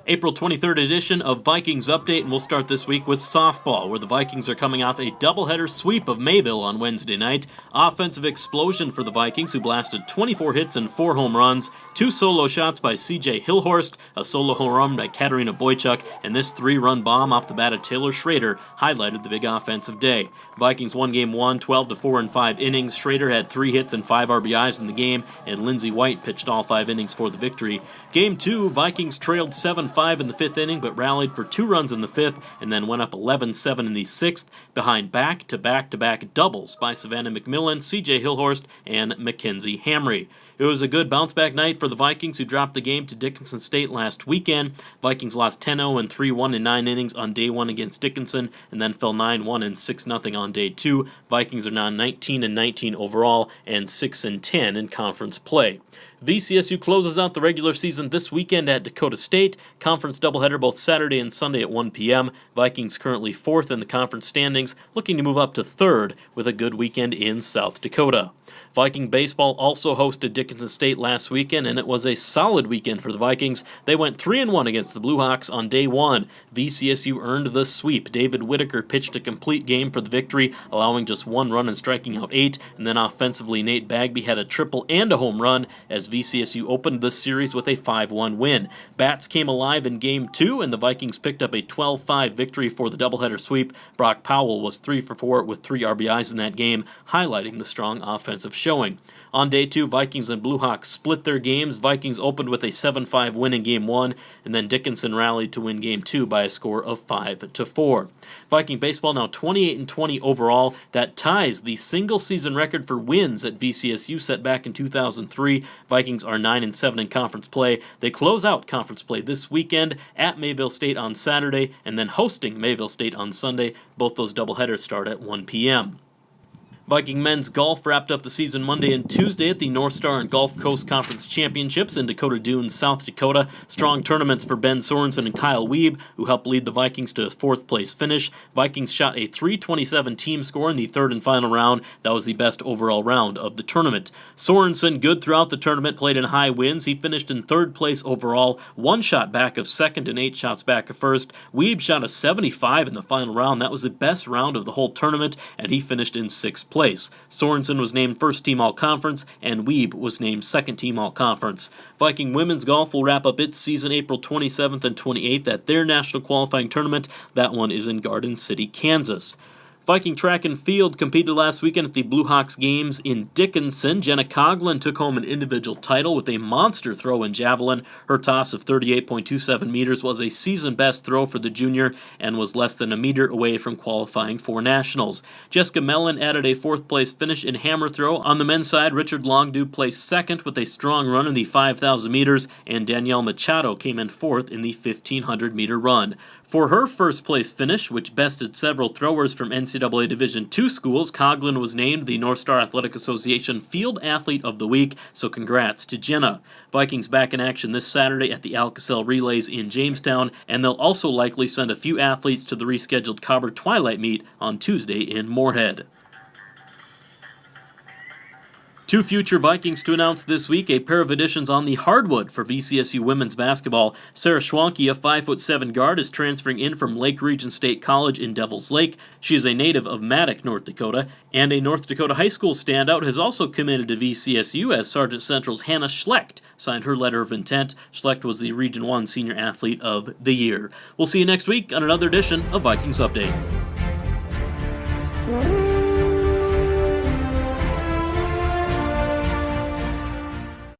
April 23rd edition of Vikings Update, and we'll start this week with softball, where the Vikings are coming off a doubleheader sweep of Mayville on Wednesday night. Offensive explosion for the Vikings, who blasted 24 hits and 4 home runs, 2 solo shots by C.J. Hillhorst, a solo home run by Katarina Boychuk, and this 3-run bomb off the bat of Taylor Schrader highlighted the big offensive day. Vikings won Game 1, 12-4 in 5 innings. Schrader had 3 hits and 5 RBIs in the game, and Lindsey White pitched all 5 innings for the victory. Game 2, Vikings trailed 7-5 in the 5th inning, but rallied for 2 runs in the 5th, and then went up 11-7 in the 6th, behind back-to-back-to-back doubles by Savannah McMillan, C.J. Hillhorst, and Mackenzie Hamry. It was a good bounce-back night for the Vikings, who dropped the game to Dickinson State last weekend. Vikings lost 10-0 and 3-1 in 9 innings on day 1 against Dickinson, and then fell 9-1 and 6-0 on day 2. Vikings are now 19-19 overall and 6-10 in conference play. VCSU closes out the regular season this weekend at Dakota State. Conference doubleheader both Saturday and Sunday at 1 p.m. Vikings currently 4th in the conference standings, looking to move up to 3rd with a good weekend in South Dakota. Viking baseball also hosted Dickinson State last weekend, and it was a solid weekend for the Vikings. They went 3-1 against the Blue Hawks on day 1. VCSU earned the sweep. David Whitaker pitched a complete game for the victory, allowing just 1 run and striking out 8, and then offensively Nate Bagby had a triple and a home run as VCSU opened this series with a 5-1 win. Bats came alive in Game 2, and the Vikings picked up a 12-5 victory for the doubleheader sweep. Brock Powell was 3 for 4 with 3 RBIs in that game, highlighting the strong offensive showing. On day 2, Vikings and Blue Hawks split their games. Vikings opened with a 7-5 win in Game 1, and then Dickinson rallied to win Game 2 by a score of 5-4. Viking baseball now 28-20 overall. That ties the single-season record for wins at VCSU set back in 2003. Vikings are 9-7 in conference play. They close out conference play this weekend at Mayville State on Saturday, and then hosting Mayville State on Sunday. Both those doubleheaders start at 1 p.m. Viking men's golf wrapped up the season Monday and Tuesday at the North Star and Gulf Coast Conference Championships in Dakota Dunes, South Dakota. Strong tournaments for Ben Sorensen and Kyle Wiebe, who helped lead the Vikings to a 4th-place finish. Vikings shot a .327 team score in the 3rd and final round. That was the best overall round of the tournament. Sorensen, good throughout the tournament, played in high wins. He finished in 3rd place overall, 1 shot back of 2nd and 8 shots back of 1st. Wiebe shot a 75 in the final round. That was the best round of the whole tournament, and he finished in 6th place. Sorensen was named first-team All-Conference, and Wiebe was named second-team All-Conference. Viking women's golf will wrap up its season April 27th and 28th at their national qualifying tournament. That one is in Garden City, Kansas. Viking track and field competed last weekend at the Blue Hawks games in Dickinson. Jenna Coughlin took home an individual title with a monster throw in javelin. Her toss of 38.27 meters was a season-best throw for the junior and was less than a meter away from qualifying for nationals. Jessica Mellon added a 4th-place finish in hammer throw. On the men's side, Richard Longdew placed 2nd with a strong run in the 5,000 meters, and Danielle Machado came in 4th in the 1,500-meter run. For her first-place finish, which bested several throwers from NCAA Division II schools, Coughlin was named the North Star Athletic Association Field Athlete of the Week, so congrats to Jenna. Vikings back in action this Saturday at the Alka-Seltz Relays in Jamestown, and they'll also likely send a few athletes to the rescheduled Cobber Twilight Meet on Tuesday in Moorhead. 2 future Vikings to announce this week, a pair of additions on the hardwood for VCSU women's basketball. Sarah Schwanke, a 5'7" guard, is transferring in from Lake Region State College in Devils Lake. She is a native of Maddock, North Dakota, and a North Dakota high school standout has also committed to VCSU as Sargent Central's Hannah Schlecht signed her letter of intent. Schlecht was the Region 1 Senior Athlete of the Year. We'll see you next week on another edition of Vikings Update.